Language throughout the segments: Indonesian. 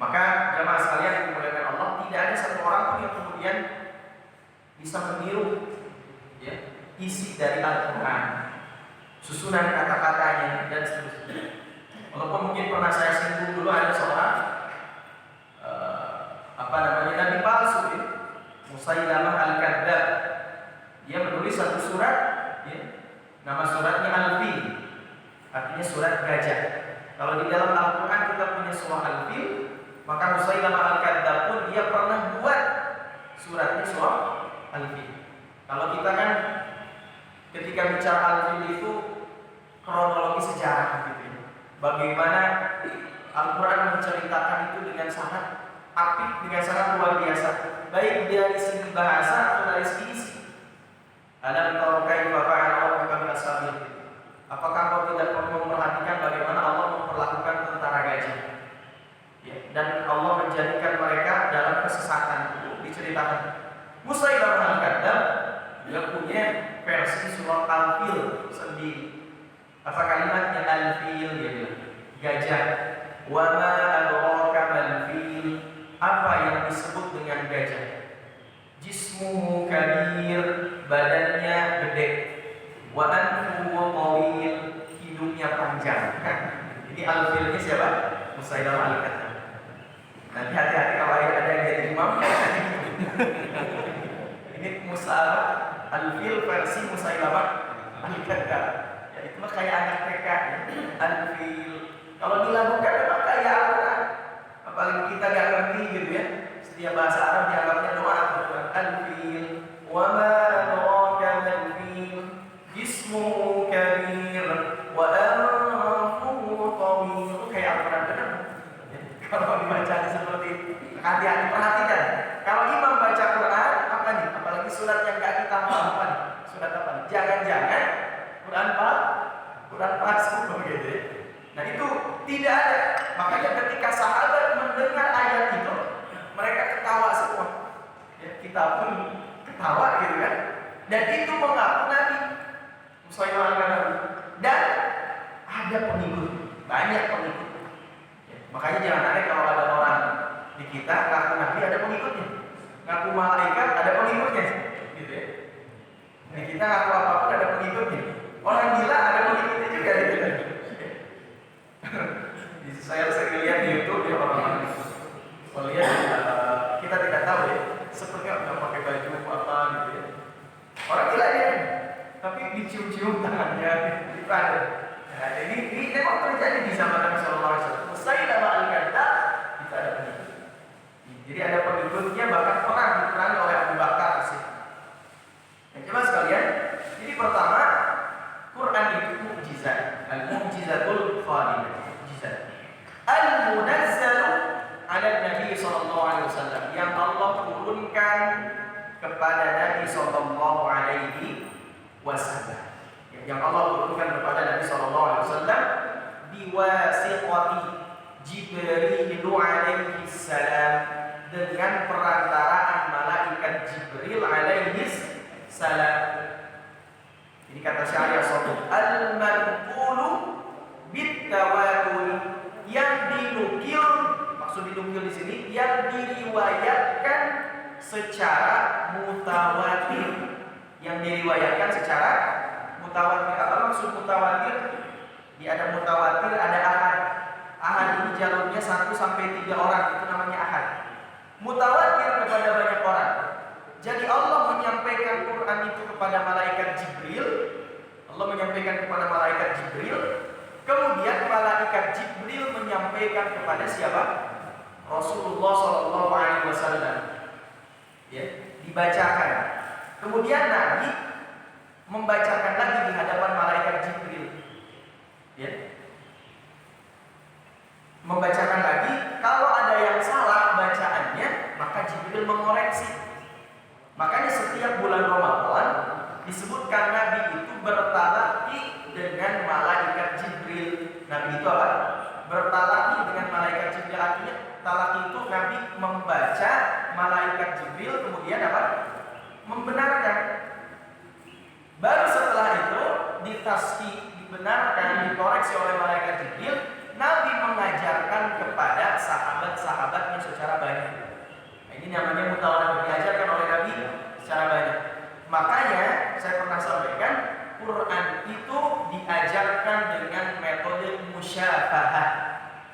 Maka jamaah sekalian yang dimuliakan Allah, tidak ada satu orang pun yang kemudian bisa meniru ya, isi dari Al-Quran, susunan kata-katanya dan seterusnya. Walaupun mungkin pernah saya singgung dulu, ada seorang nabi palsu ya, Musailamah Al-Kadzdzab. Dia menulis satu surat ya, nama suratnya Al-Fil, artinya surat gajah. Kalau di dalam Al-Quran kita punya surah Al-Fil, maka Musailamah Al-Kadzdzab pun dia pernah buat suratnya surah Al-Fil. Kalau kita kan ketika bicara Al-Fil itu kronologi sejarah gitu ya. Bagaimana Al-Quran menceritakan itu dengan sangat apik, dengan sangat luar biasa, baik dari segi bahasa atau dari segi isi. Alam tara kaifa fa'ala rabbuka bi ashabil fil. Apakah kau tidak perlu memperhatikan bagaimana Allah memperlakukan tentara gajah? Ya, dan Allah menjadikan mereka dalam kesesatan itu diceritakan. Musailamah Al-Kadzdzab dia punya versi surah Al-Fil sendiri. Apa kalimatnya Al-Fil dia bilang? Gajah. Wa ma adraka mal-fil. Apa yang disebut dengan gajah? Jismuhu kabir, badannya gede. Wa anfuhu tawil, hidungnya panjang. Ini Al-Fil ini siapa? Musailamah Al-Kadzdzab. Nanti hati-hati kalau ada yang jadi imam. Ini Musailamah Al-Fil versi Musailamah Al-Kadzdzab. Ya itu mah kayak anak TK ya. Al-Fil. Kalau dilakukan memang kayak Al-Quran. Apalagi kita nggak ngerti gitu ya. Setiap bahasa Arab dianggapnya doa atau Al-Fil. Wa ma adraka mal-fil. Jismuhu kabir wa anfuhu tawil. Itu kayak Al-Quran benar. Kalau dibaca seperti itu, hati-hati perhatikan. Kalau imam baca Quran apa nih? Apalagi surat yang nggak kita paham apa nih? Surat apa nih? Jangan-jangan Quran palsu begitu ya. Nah itu tidak ada. Makanya ketika sahabat mendengar ayat itu, mereka ketawa semua. Ya, kita pun ketawa gitu kan. Dan itu mengaku Nabi Musailamah Al-Kadzdzab. Dan ada pengikut, banyak pengikut. Ya, makanya jangan aneh kalau ada orang di kita ngaku Nabi ada pengikutnya, ngaku malaikat ada pengikutnya, gitu ya. Nah kita ngaku apapun ada pengikutnya. Orang gila ada pengikutnya juga gitu. Saya sering lihat di YouTube ya orang-orang melihat kita tidak tahu ya seperti nggak pakai baju apa gitu ya. Orang gila ya, tapi dicium-cium tangannya itu ada. Nah, ini memang terjadi di zaman Nabi Sallallahu Alaihi Wasallam. Musailamah Al-Kadzdzab itu ada pengikut. Jadi ada pengikutnya, bahkan pernah diperangi oleh Abu Bakar sih. Yang jelas sekalian, jadi pertama Quran itu mukjizat, al-mukjizatul khalidah, mukjizat. Al-munazzalu 'ala Nabi sallallahu alaihi wasallam, yang Allah turunkan kepada Nabi sallallahu alaihi wasallam. Yang Allah turunkan kepada Nabi sallallahu alaihi wasallam biwasiqati Jibril alaihi salam, dengan perantaraan malaikat Jibril alaihi salam. Ini kata syair Syafi'i, al-manqulu bit-tawatur, yang dinukil, maksud dinukil di sini yang diriwayatkan secara mutawatir, yang diriwayatkan secara mutawatir. Apa maksud mutawatir? Di ada mutawatir, ada ahad. Ahad ini jalurnya 1 sampai 3 orang, itu namanya ahad. Mutawatir kepada banyak orang. Jadi Allah menyampaikan Quran itu kepada malaikat Jibril. Allah menyampaikan kepada malaikat Jibril. Kemudian malaikat Jibril menyampaikan kepada siapa? Rasulullah Shallallahu Alaihi Wasallam. Ya, dibacakan. Kemudian Nabi membacakan lagi di hadapan malaikat Jibril. Ya, membacakan lagi. Kalau ada yang salah bacaannya, maka Jibril mengoreksi. Makanya setiap bulan Ramadan disebutkan Nabi itu bertalaqi dengan malaikat Jibril. Nabi itu apa? Bertalaqi dengan malaikat Jibril. Artinya talaqi itu Nabi membaca malaikat Jibril, kemudian apa? Membenarkan. Baru setelah itu ditasbih, dibenarkan, dikoreksi oleh malaikat Jibril, Nabi mengajarkan kepada sahabat-sahabatnya secara banyak. Nah, ini namanya mutawatir, diajarkan oleh Nabi secara banyak. Makanya saya pernah sampaikan, Quran itu diajarkan dengan metode musyafahah.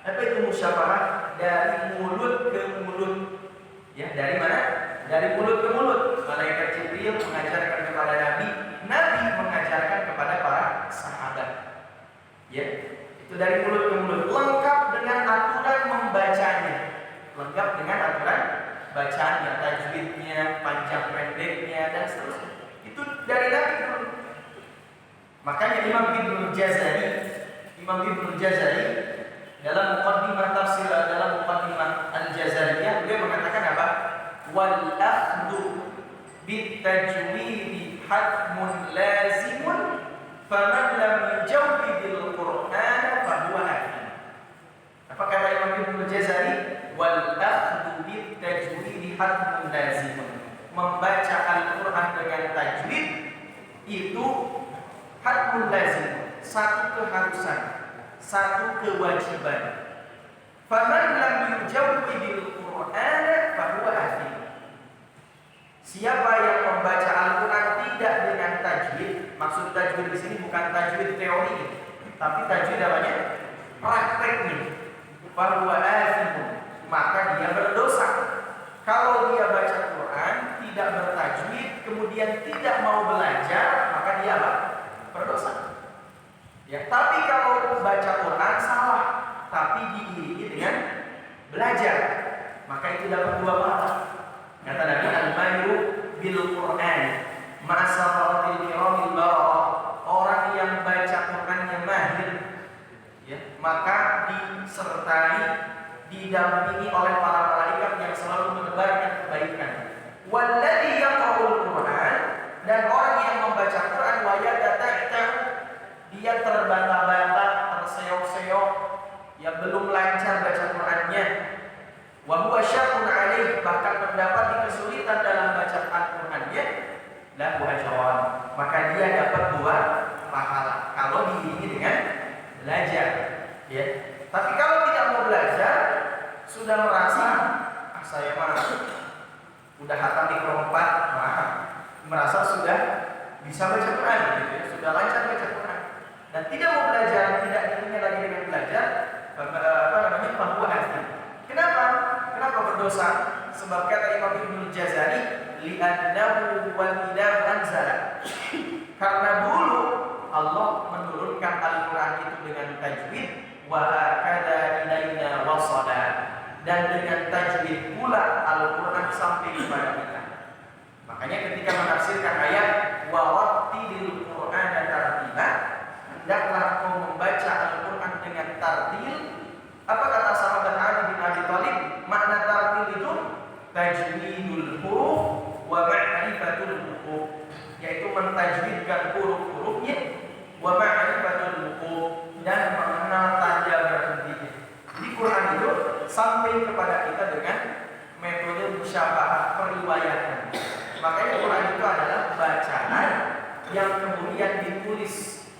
Apa itu musyafahah? Dari mulut ke mulut. Ya, dari mana? Dari mulut ke mulut. Malaikat Jibril mengajarkan kepada Nabi, Nabi mengajarkan kepada para sahabat. Ya, itu dari mulut ke mulut, lengkap dengan aturan membacanya, lengkap dengan aturan bacanya, tajwidnya, panjang pendeknya, dan seterusnya. Itu dari Nabi dulu. Makanya Imam Ibnul Jazari dalam muqaddimah tafsir, dalam muqaddimah Al-Jazariyah, beliau mengatakan apa? Wal akhdhu bit tajwid hatmun lazimun faman lam yujawwidil Qur'an fa huwa athim. Apa kata Imam Ibnul Jazari? Wal akhdhu bit tajwid hatmun lazimun. Membaca Al-Qur'an dengan tajwid itu hatmun lazim, satu keharusan, satu kewajiban. Faman lam yujawwidil Qur'an fa huwa athim. Siapa yang membaca Al-Quran tidak dengan tajwid, maksud tajwid di sini bukan tajwid teori, tapi tajwid namanya prakteknya. Fahuwa athim, maka dia berdosa. Kalau dia baca Quran tidak bertajwid, kemudian tidak mau belajar, maka dia apa? Berdosa. Ya, tapi kalau baca Quran salah, tapi diiringi dengan belajar, maka itu dapat dua pahala. Kata Nabi, al-mahiru bil Quran ma'asafaratil kiramil bararah. Orang yang baca Qurannya mahir, ya, maka disertai, didampingi oleh para malaikat yang selalu menebarkan kebaikan. Walladzi yaqra'ul Quran, dan orang yang membaca Quran wa yatata'u, dia terbata-bata, terseok-seok, ya belum lancar baca Qurannya. Wa huwa syaqqun 'alaihi, bahkan mendapat kesulitan dalam bacaan Al-Qur'annya, lahu ajran, maka dia dapat dua pahala kalau diiringi dengan belajar, ya. Tapi kalau tidak mau belajar, sudah merasa saya mah udah hatam Iqra 4, merasa sudah bisa baca Quran, gitu ya, sudah lancar baca Quran, dan tidak mau belajar, tidak diiringi lagi dengan belajar, bahwa athim. Kenapa berdosa? Sebab kata Imam Ibnul Jazari, li'annahu wal ilahu anzala. Karena dulu Allah menurunkan Al-Quran itu dengan tajwid, wa hakadha ilaina wasala, dan dengan tajwid pula Al-Quran sampai kepada kita. Makanya ketika menafsirkan ayat wa rattilil Qur'ana tartila, hendaklah kau membaca Al-Quran dengan tartil. Apa kata sahabat Ali bin Abi Thalib? Makna tartil itu tajwidul huruf wa ma'rifatul huruf, yaitu mentajwidkan huruf-hurufnya, wa ma'rifatul huruf, dan mengenal tanda berhentinya. Jadi Quran itu sampai kepada kita dengan metode musyafahah, periwayatan. Makanya Quran itu adalah bacaan yang kemudian ditulis.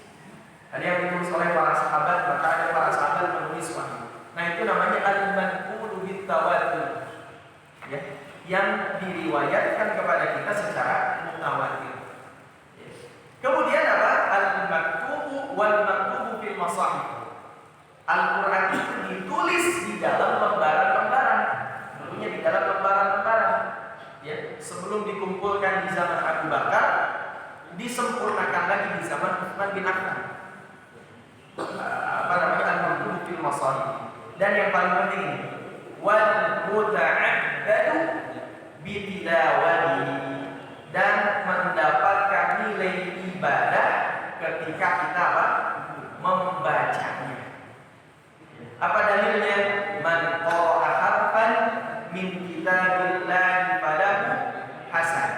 Ada yang ditulis oleh para sahabat, maka ada para sahabat menulis wahyu. Nah, itu namanya al-manqulu bitawatur, ya, yang diriwayatkan kepada kita secara mutawatir. Ya. Kemudian apa? Al-maktubu wal maktubu fil masahif. Al-Quran itu ditulis di dalam lembaran-lembaran. Dulunya di dalam lembaran-lembaran. Ya, sebelum dikumpulkan di zaman Abu Bakar, disempurnakan lagi di zaman Utsman bin Affan. Al-maktubu fil masahif. Dan yang paling penting, wal muta'abbadu bitilawati, dan mendapatkan nilai ibadah ketika kita apa? Membacanya. Apa dalilnya? Man qara'a harfan min kitabillahi falahu hasan.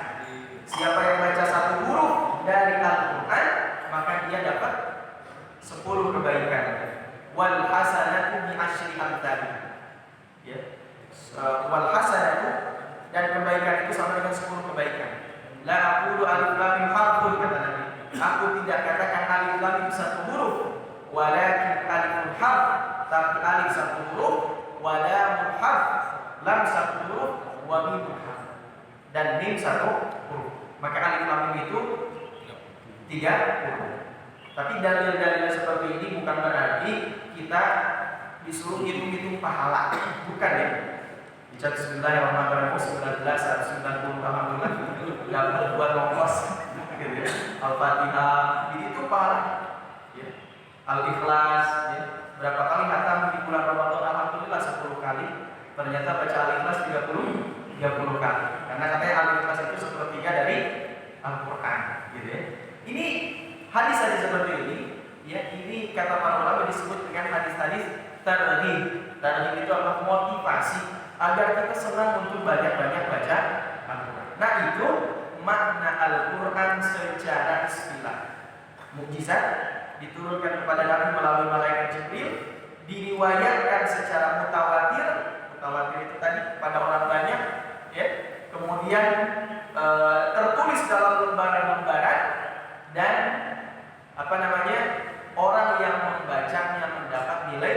Siapa yang baca satu huruf dari Al-Quran, maka dia dapat 10 kebaikan. Wal hasanatu bi asyri amsalih. Ya. Wal hasanatu, dan kebaikan itu sama dengan 10 kebaikan. La aqulu alif lam mim harfun, kata Nabi. Aku tidak katakan alif lam mim satu huruf, walakin alifun harf, lam satu huruf, wa mim dan mim satu huruf. Maka alif lam mim itu 3 huruf. Tapi dalil-dalil seperti ini bukan berarti kita disuruh hitung-hitung pahala, bukan ya. Baca Bismillahirrahmanirrahim 19 190 alhamdulillah dapat 2 nongkos gitu ya. Al-Fatihah itu pahala ya. Al-Ikhlas ya. Berapa kali khatam di bulan Ramadan? Alhamdulillah 10 kali. Ternyata baca Al-Ikhlas 30 kali. Karena katanya Al-Ikhlas itu sepertiga dari Al-Qur'an gitu ya. Ini hadis-hadis seperti ini ya, ini kata para ulama disebut dengan hadis-hadis targhib. Targhib itu adalah motivasi agar kita senang untuk banyak-banyak baca Al-Quran. Nah itu makna Al-Quran secara istilah. Mukjizat diturunkan kepada Nabi melalui malaikat Jibril, diriwayatkan secara mutawatir. Mutawatir itu tadi pada orang banyak, ya. Kemudian tertulis dalam lembaran-lembaran dan orang yang membacanya mendapat nilai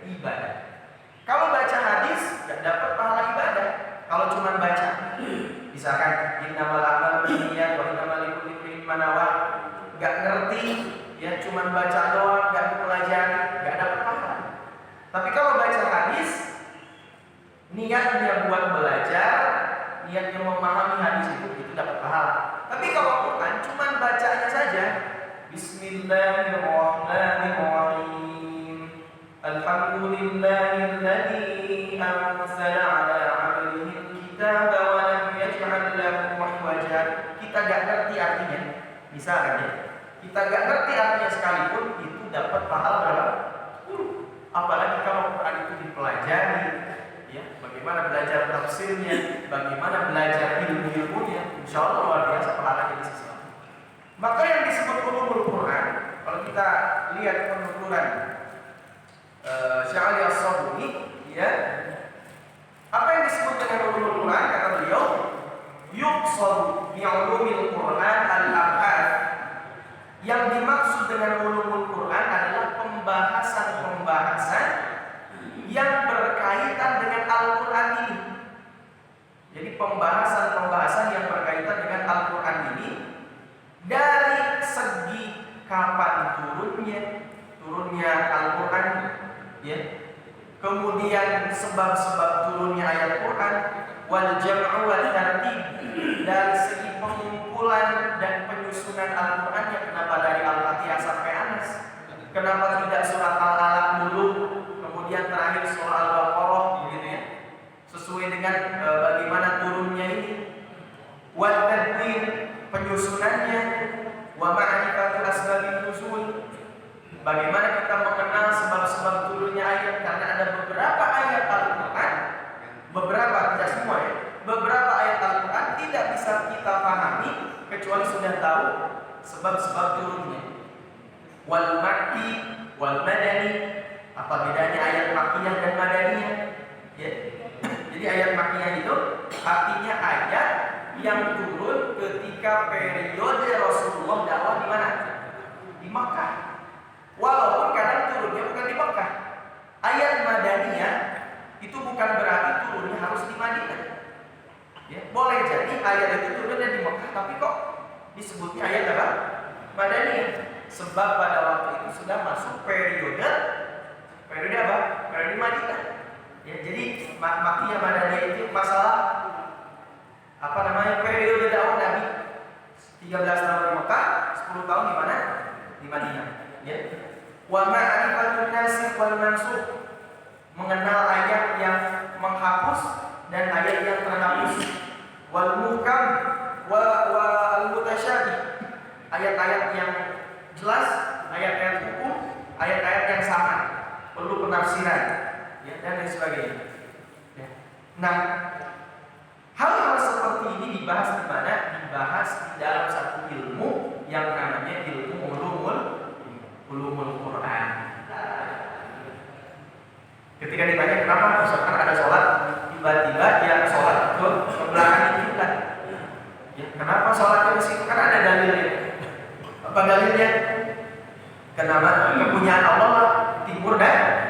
ibadah. Kalau baca hadis nggak dapat pahala ibadah. Kalau cuma baca, misalkan innamal a'malu binniyat wa innamal likulli imrin ma nawa, nggak ngerti, ya cuma baca doang, nggak dipelajari, nggak dapat pahala. Tapi kalau baca hadis, niatnya buat belajar, niatnya memahami hadis itu dapat pahala. Tapi kalau Quran cuma bacanya saja, Bismillahirrahmanirrahim. Alhamdulillahilladzi anzala 'ala 'abdihi al-kitaba wa lam yaj'al lahu 'iwaja. Kita enggak ngerti artinya. Misalnya, kita enggak ngerti artinya sekalipun itu dapat pahala berapa? Apalagi kalau Quran itu dipelajari, ya, bagaimana belajar tafsirnya, bagaimana belajar ilmu-ilmunya, insyaallah luar biasa pahalanya di sisi Allah. Maka yang disebut ulumul Quran, kalau kita lihat penuturan Sya'ali As-Sabuni, ya. Apa yang disebut dengan ulumul Quran? Kata beliau, yuqsadu bi ulumil Quran al-ab'ad. Yang dimaksud dengan ulumul Quran adalah pembahasan-pembahasan yang berkaitan dengan Al-Quran ini. Jadi pembahasan-pembahasan yang berkaitan dengan Al-Quran ini dari segi kapan turunnya Al-Quran, ya. Kemudian sebab-sebab turunnya ayat Quran, wal jam'u wat tartib, dari segi pengumpulan dan penyusunan Al-Quran, ya, kenapa dari Al-Fatihah sampai Anas? Kenapa tidak surat Al-Alaq dulu, kemudian terakhir surah Al-Baqarah, begitu ya? Sesuai dengan bagaimana turunnya ini. Wat tadwin, penyusunannya, wa ma'rifatul asbabin nuzul. Bagaimana kita mengenal sebab-sebab turunnya ayat? Karena ada beberapa ayat Al-Quran, beberapa, tidak semua ya, beberapa ayat Al-Quran tidak bisa kita pahami kecuali sudah tahu sebab-sebab turunnya. Wal makki, wal madani, apa bedanya ayat makkiyah dan madaniyah? Ya. Jadi ayat makkiyah itu artinya ayat yang turun ketika periode Rasulullah dakwah di mana? Di Makkah. Walaupun kadang turunnya bukan di Makkah. Ayat Madaniyah itu bukan berarti turunnya harus di Madinah. Ya, boleh jadi ayat itu turunnya di Makkah, tapi kok disebutnya ayat apa? Madaniyah. Sebab pada waktu itu sudah masuk periode apa? Periode Madinah. Ya, jadi Makkiyah Madaniyah itu masalah periode dakwah Nabi. 13 tahun di Makkah, 10 tahun di mana? Di Madinah. Ya. Wa ma'rifatun nasikh wal mansukh, mengenal ayat yang menghapus dan ayat yang terhapus. Wal muhkam wa al mutasyabih, ayat-ayat yang jelas, ayat-ayat hukum, ayat-ayat yang sama, perlu penafsiran, ya, dan lain sebagainya. Ya. Nah, hal-hal seperti ini dibahas di mana? Dibahas di dalam satu ilmu yang namanya ilmu ulumul Quran. Ketika ditanya kenapa misalkan ada sholat, tiba-tiba dia sholat ke belakang kiblat, ya, kenapa sholatnya di situ? Kan ada dalilnya. Apa dalilnya? Kenapa? Kepunyaan Allah lah, timur dan